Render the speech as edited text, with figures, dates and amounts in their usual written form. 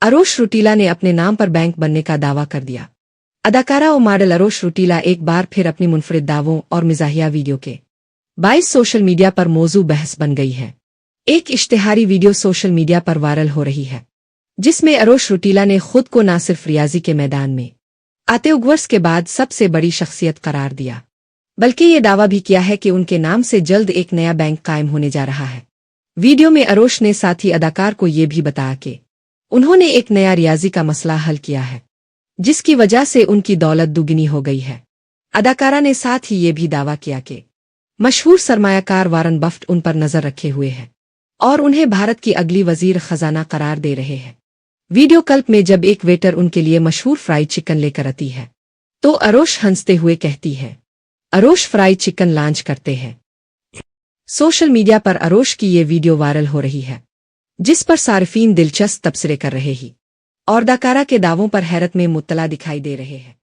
अरोश रुटीला ने अपने नाम पर बैंक बनने का दावा कर दिया। अदाकारा और मॉडल अरोश रुटीला एक बार फिर अपनी मुनफरिद दावों और मिजाहिया वीडियो के बाइस सोशल मीडिया पर मौजू बहस बन गई है। एक इश्तिहारी वीडियो सोशल मीडिया पर वायरल हो रही है, जिसमें अरोश रुटीला ने खुद को न सिर्फ रियाजी के मैदान में आते उग्वर्स के बाद सबसे बड़ी शख्सियत करार दिया, बल्कि ये दावा भी किया है कि उनके नाम से जल्द एक नया बैंक कायम होने जा रहा है। वीडियो में अरोश ने साथ ही अदाकार को ये भी बताया कि उन्होंने एक नया रियाजी का मसला हल किया है, जिसकी वजह से उनकी दौलत दुगनी हो गई है। अदाकारा ने साथ ही ये भी दावा किया कि मशहूर सरमायाकार वारन बफेट उन पर नजर रखे हुए हैं और उन्हें भारत की अगली वजीर खजाना करार दे रहे हैं। वीडियो क्लिप में जब एक वेटर उनके लिए मशहूर फ्राइड चिकन लेकर आती है, तो अरोश हंसते हुए कहती है, अरोश फ्राइड चिकन लॉन्च करते हैं। सोशल मीडिया पर अरोश की ये वीडियो वायरल हो रही है, जिस पर सार्फिन दिलचस्प तबसरे कर रहे हैं और अदाकारा के दावों पर हैरत में मुब्तला दिखाई दे रहे हैं।